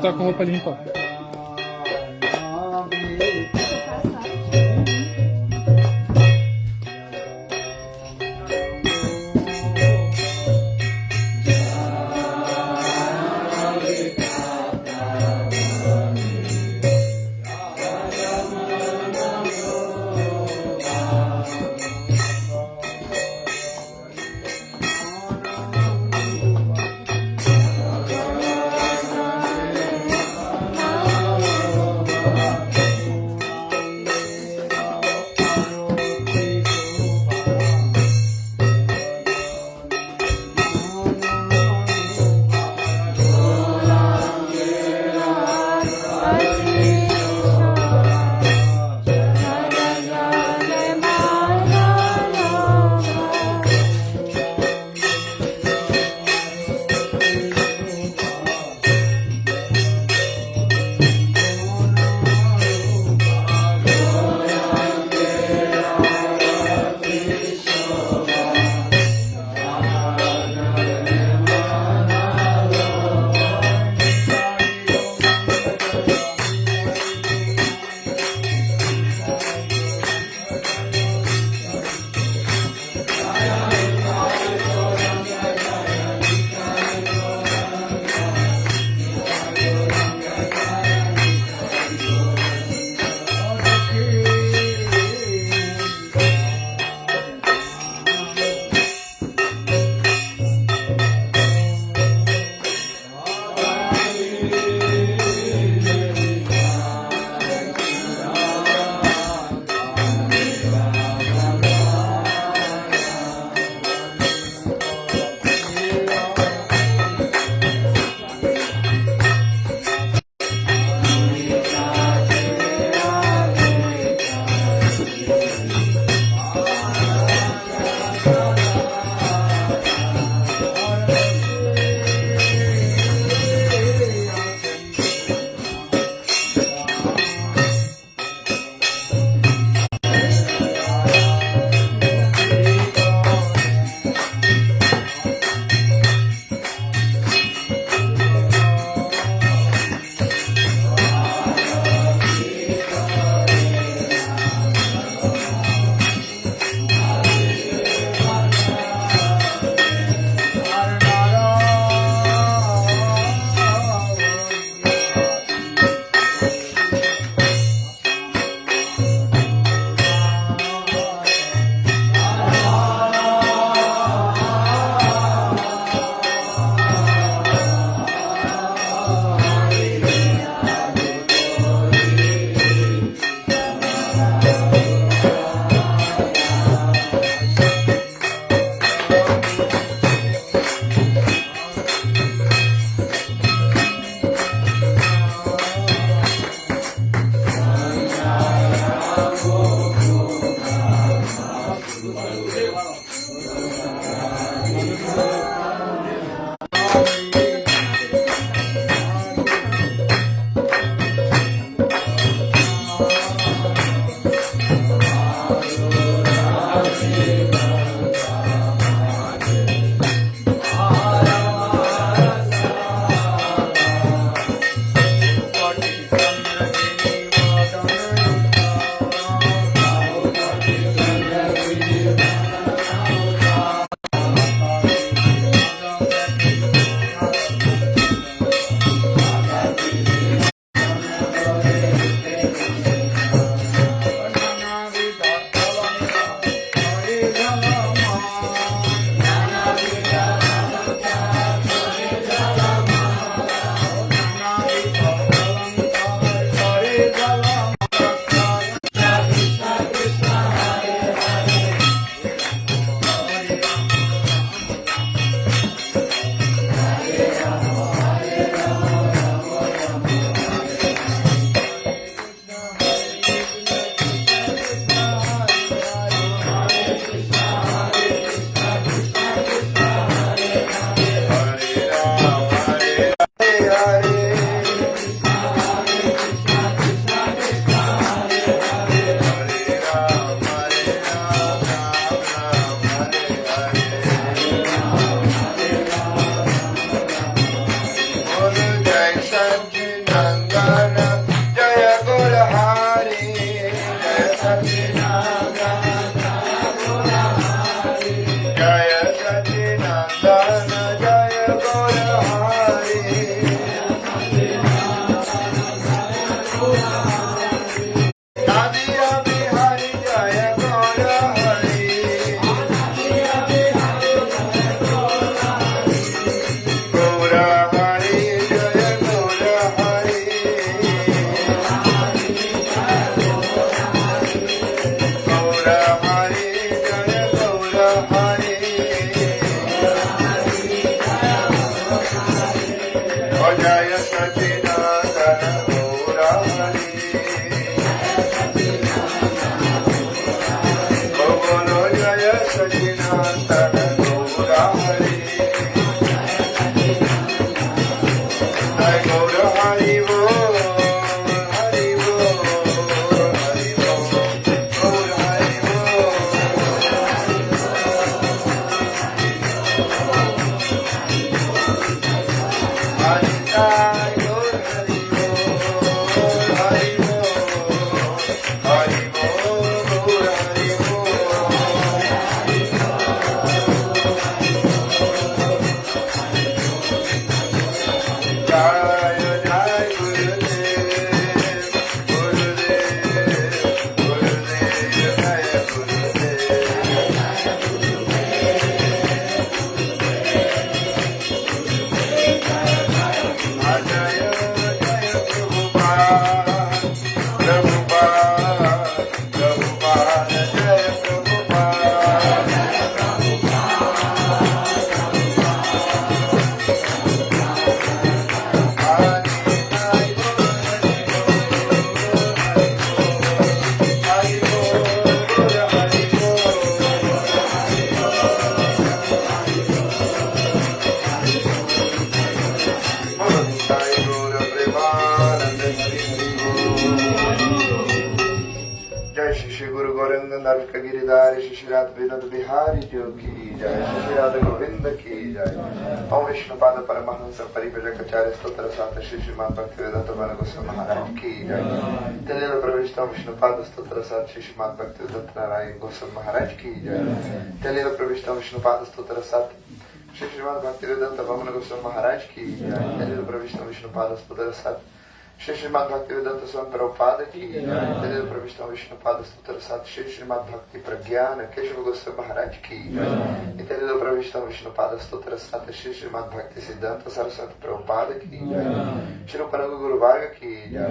tá com roupa limpa. Sachinandan Gaura हरी जय गौर हरि बोल हरि बोल हरि बोल गौर हरि बोल हरि जय गौर हरि बोल हरि बोल हरि बोल गौर हरि बोल जय जय गुरुदेव गुरुदेव गुरुदेव जय गुरुदेव जय जय प्रभुपाद प्रभुपाद प्रभुपाद जय प्रभुपाद हरि बोल हरि बोल जय गौर प्रेमानंद हरि हरि बोल जय श्री गुरु गोरंग नरक गिरिधारी श्री श्री राध विनोद बिहारी जो की जय श्री श्री राधा गोविंद की जय ओम विष्णुपाद परमहंस परिव्रजकाचार्य स्तोत्र साथ श्री श्रीमान भक्तिवेदांत गोस्वामी महाराज की जय तेलेल प्रविष्ट विष्णुपाद स्तोत्र साथ श्री श्रीमान भक्तिवेदांत नारायण गोस्वामी महाराज की जय तेलेल प्रविष्ट विष्णुपाद स्तोत्र साथ श्री श्रीमान भक्तिवेदांत गोस्वामी महाराज की जय तेलेल प्रविष्ट विष्णुपाद स्तोत्र साथ श्री श्रीमान भक्तिवेदांत स्वामी प्रभुपाद की जय प्रविष्ट विष्णुपाद स्तोत्र साथ श्री श्रीमान भक्ति प्रज्ञान केशव गोस्वामी महाराज की जय प्रविष्ट विष्णुपाद स्तोत्र साथ श्री श्रीमान भक्ति सिद्धांत सरस्वती प्रभुपाद की जय श्री रूपनगु गुरु वर्ग की जय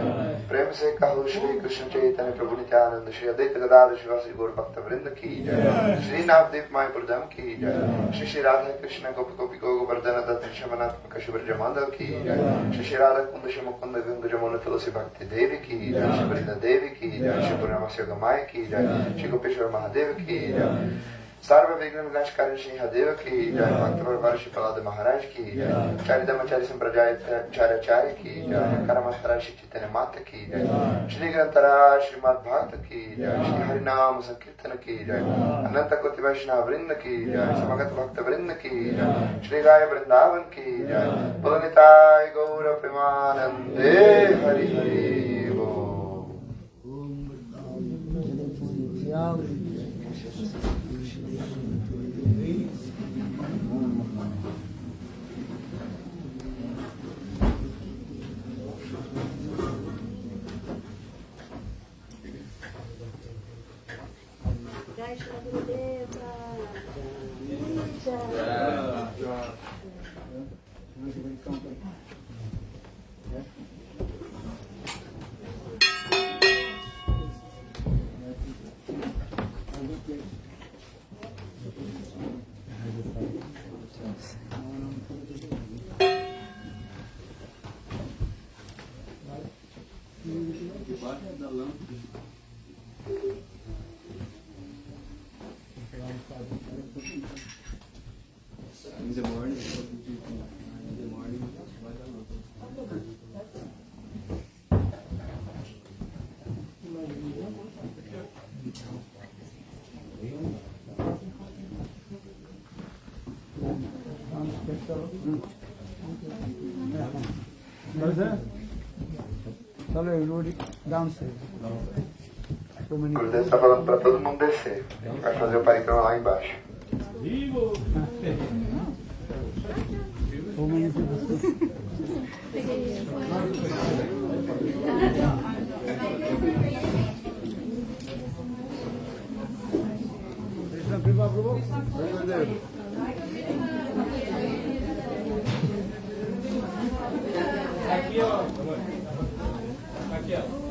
प्रेम से कहो श्री कृष्ण चैतन्य प्रभु नित्यानंद श्री अद्वैत गदाधर शिवासी गौर भक्त वृंद की जय श्री नवदीप मायपुर धाम की जय श्री श्री राधा कृष्ण गोपी गोपी गोवर्धन दत्त शमनात्मक शिवर माधव की जय श्री श्री राधा कुंद मुकुंद गंग जमुना तुलसी भक्ति देवी की जय श्री वृंदा देवी की जय श्री पूर्णमास्य गमाय की जय श्री गोपेश्वर महादेव की जय सर्व विघ्न विनाशकारी सिंहदेव की जय भक्त भरभर श्री प्रहलाद महाराज की जय चारिधमाचार्य संप्रदायाचार्य की जय करमस्तरा श्री चैतन्य माता की जय श्री ग्रंथरा श्रीमद भक्त की जय श्री हरिनाम संकीर्तन की जय अनंत कोटि वैष्णव वृंद की जय समगत भक्त वृंद की जय श्री गाय वृंदावन की जय बोलो निताय गौर प्रेमानंदे हरि हरि बोल जय Shri Gurudev In the morning, O Gurudev está falando para todo mundo descer. Vai fazer o parikrama lá embaixo. aqui ó, aqui ó.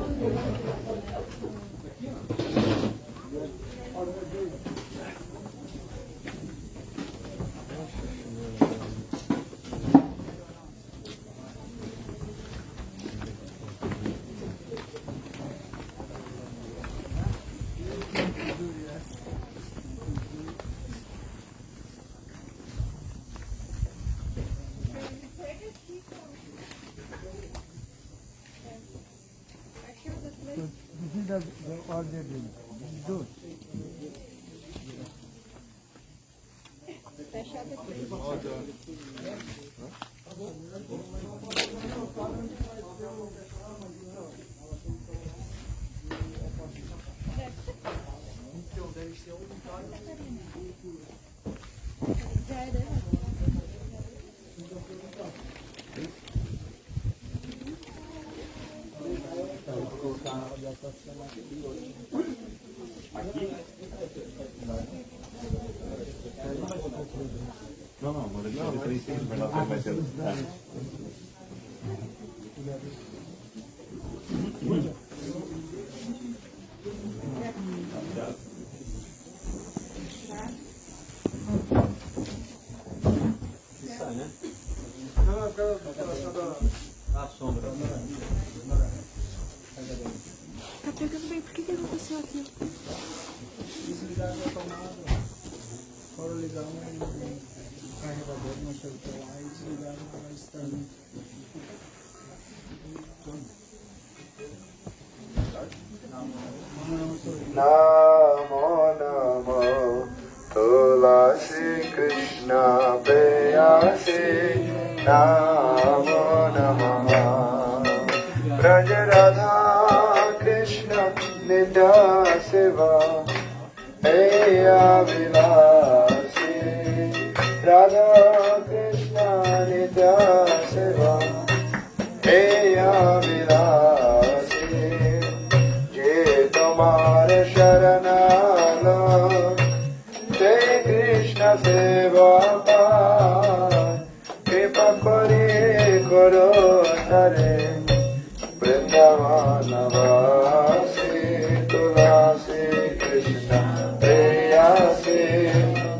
No, no, lo que te estoy diciendo, pero no te metes. A sombra. Tá pegando bem, por que aconteceu aqui? Desligaram a tomada. Foram ligar um carregador, não sei o que lá, e desligaram a externa. Namo Namo Tulasi Krishna Preyasi Namo Namo Braja Radha Krishna Nitya Seva Heya Vilasi Radha Krishna Nitya Seva Heya Vilasi Je Tomar Sharanalo Jai Krishna Seva Kripa Kore Koro Tare Vrindavanavasi Tulasi Krishna Preyasi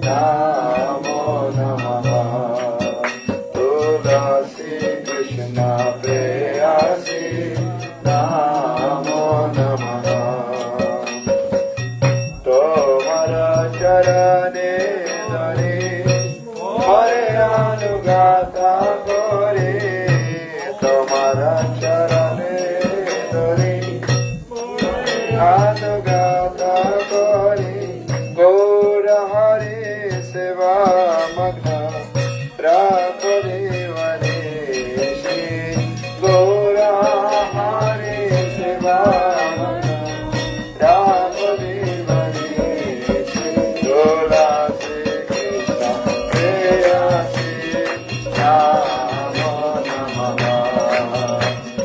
Namo Namaha Tulasi Krishna Preyasi Namo Namaha Tomara Charane Dare Hare Anugata Kore Tomara Charane Dare Anugata Kore Gaura Hare Seva Magna Rakore Vareshi Gaura Hare Seva Magna Rakore Vareshi Tulasi Krishna Preyasi Namo Namaha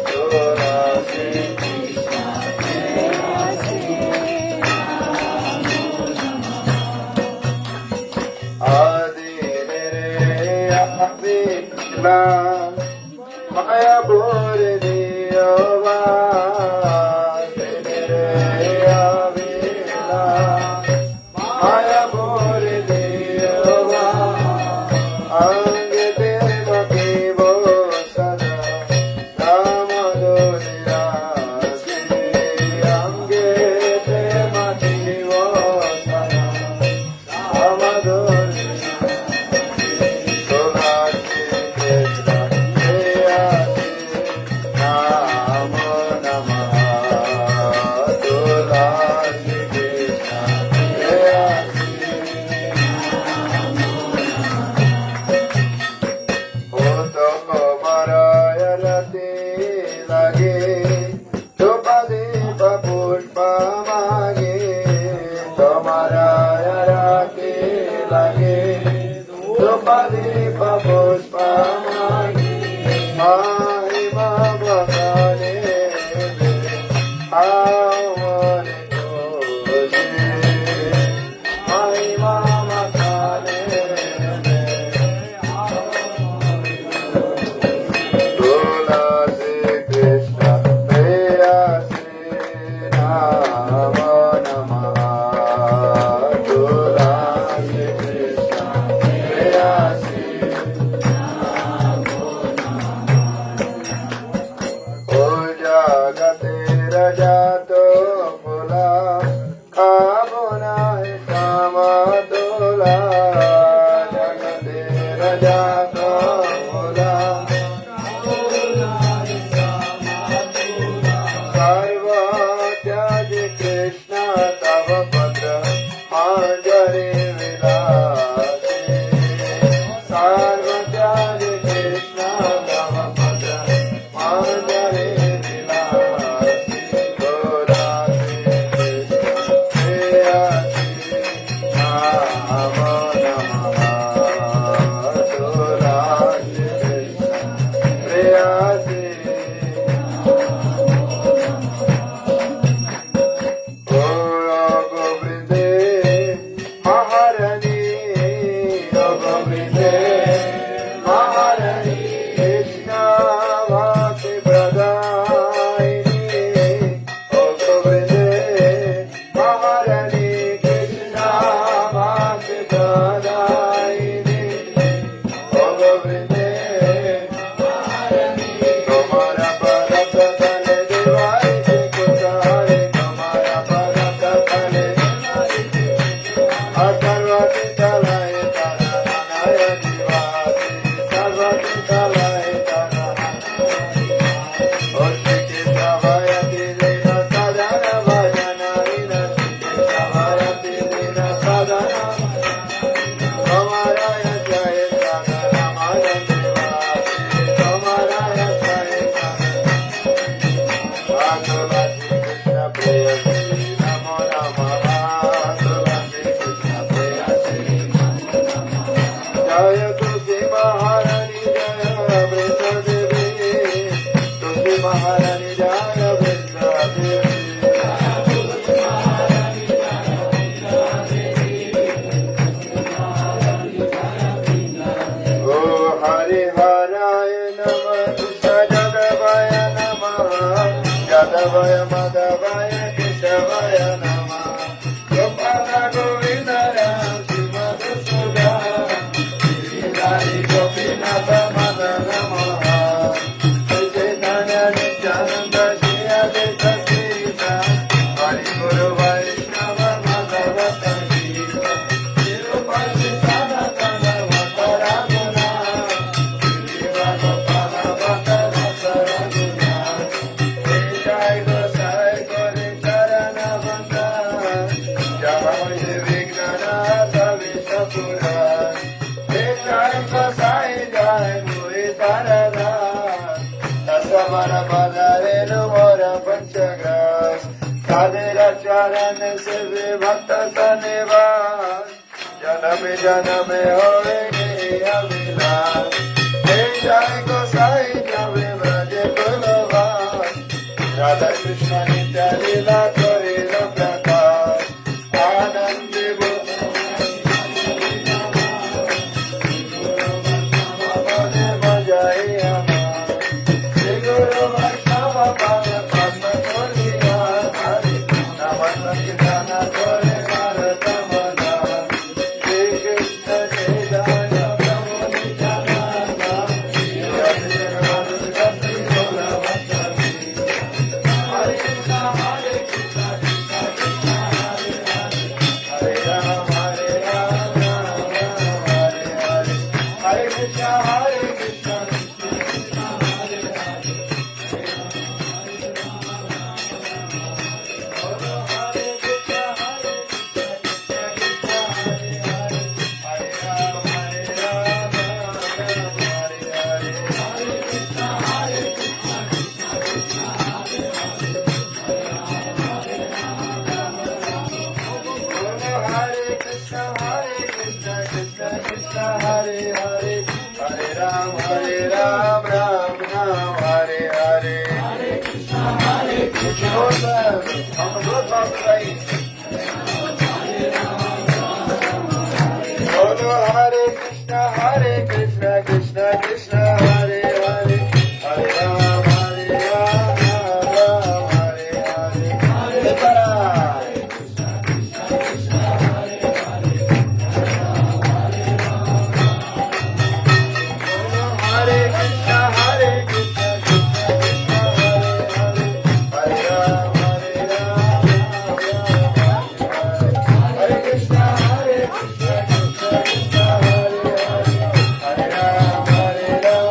Tulasi Krishna Preyasi Adi Mere Ahvina Maya Bore Diyova Mere Avila Maya Bore Diyova Ange Deva Kivo Sada Ramadonirasi Ange Deva Kivo Sada Ramadonirasi Tulasi Krishna Preyasi Namo Namaha Tulasi Krishna Preyasi Utama Maraya Rati Lage Tupadepa Pushpa Mage Tamaraya Rati Lage Tupadepa Pushpa Mage Mahima Bhagane Avane Doshi Mahima Bhagane Tulasi Krishna Preyasi Namo Namaha Tulasi Krishna Preyasi O Jagate Rajato Mula Kamuna Kamatula Jagate Rajato Mula Sarva Tyaje रे विलासे सार्वत्यागे कृष्ण तव पद मांग रे विलासे गोरासे कृष्ण प्रेयसी नाम नमः गोरासे कृष्ण प्रेयसी महारानी जय ओ हरे हराय नमः कृष्ण जगवाय नमः यादवाय माधवाय केशवाय नमः गोपाल गोविंद राम श्रीमधुसूदन गिरिधारी गोपीनाथ मदन मोहन चैतन्य नित्यानंद श्री अद्वैत श्रीता हरि गुरु वैष्णव माधव संगीता तिरुपति सनातन वतरामुना श्रीवा गोपाल भक्त रस रघुना जय गोसाई गोरे चरण वंदन जय विघ्ननाथ विष्णुपुरा जय गोसाई जय मुरी तरदा समर बदरेनु मोर पंचग्रास साधेरा चरण से भक्त सनिवास जन्म जन्म होए अभिलाष जय गोसाई जय ब्रज कुलवास राधा कृष्ण नित्य लीला करे प्रकाश आनंद Hare Krishna Krishna Krishna Hare Hare Hare Ram Ram Hare Hare Hare Krishna Hare Krishna Hare Krishna Krishna Krishna Hare Hare Hare Ram Hare Krishna Hare Krishna Krishna Krishna Hare Hare Hare Ram Hare Ram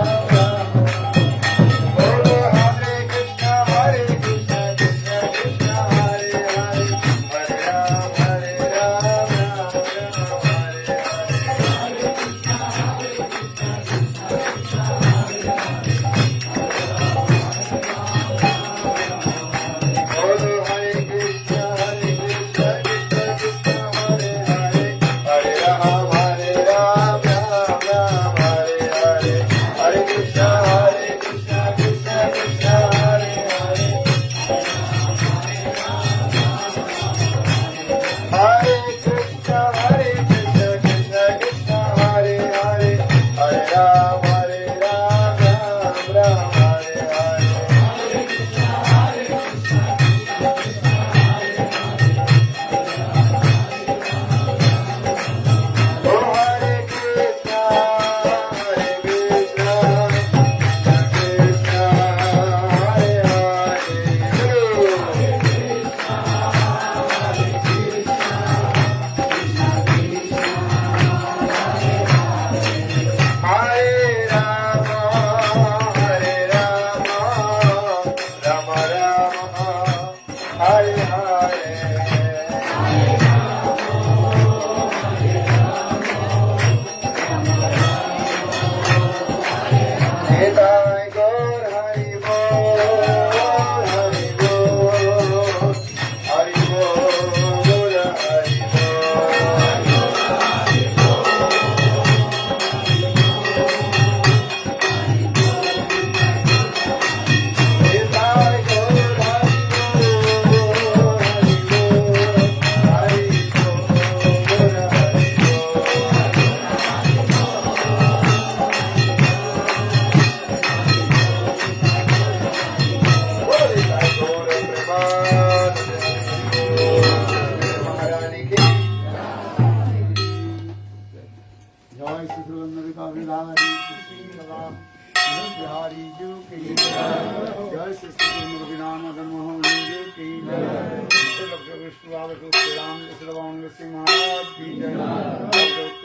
Bihari Bihari ji की जय श्री गुरु रविराम मदन मोहन जी की जय विष्णु राम श्री महाराज की जय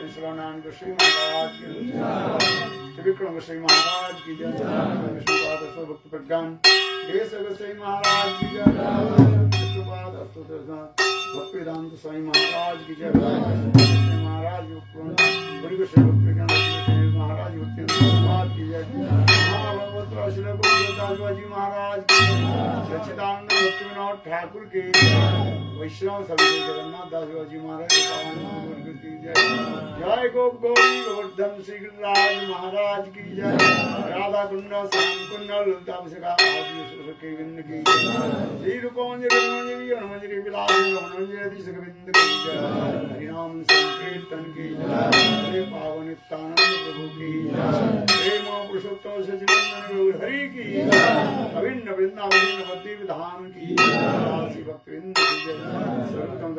श्रीनारायण श्री महाराज की जय विक्रम श्री महाराज की जय विष्णुपाद भक्त प्रज्ञान देश श्री महाराज की जय विष्णुपाद भक्तिवेदांत स्वामी महाराज की जय श्री महाराज बड़ी श्री महाराज की जय महाभगवत श्री गुरुदास जी महाराज की सच्चिदानंद भक्ति विनोद ठाकुर की वैष्णव सभी जगन्नाथ दास जी महाराज की जय जय गोप गौरी गोवर्धन श्री गिरिराज महाराज की जय राधा कुंड श्याम कुंड ललिता के बिंद की श्री रूपमंजरी हनुमंजरी विलास हनुमंजरी सुखबिंद की जय हरिनाम संकीर्तन की जय पावन नित्यानंद प्रभु की जय प्रेम पुरुषोत्तम सचिदानंद हरि की अभिन्न वृंदावन बद्री विधान की राशि भक्त विंद की जय सर्वोत्तम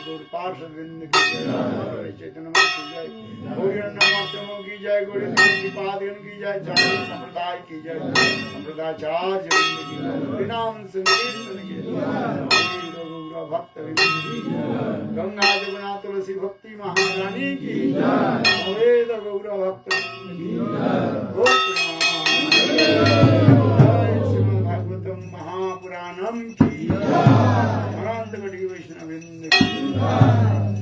गौर पार्षद विंद की जय चैतन्य की जय गौरी नमः की जय गौरी की पादन की जय चारी संप्रदाय की जय संप्रदायाचार्य विंद की जय नाम संकीर्तन की जय भक्त विंद की जय गंगा जमुना तुलसी भक्ति महारानी की जय वेद गौर भक्त विंद की जय श्रीमद् भागवतम महापुराणम की अनंत कटी वैष्णव विंद की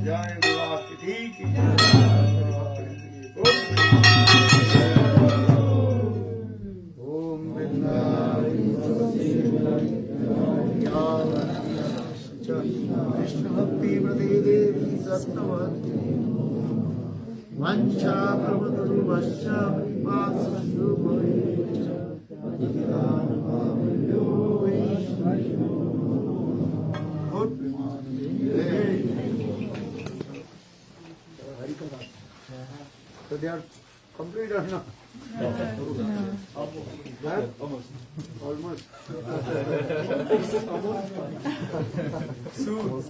जय गुरुवातिथि की ओम विष्णु भक्ति प्रति देवी सप्तवती वंशा प्रभुतरुवश्च So they are complete or not? Almost. Almost. Soon.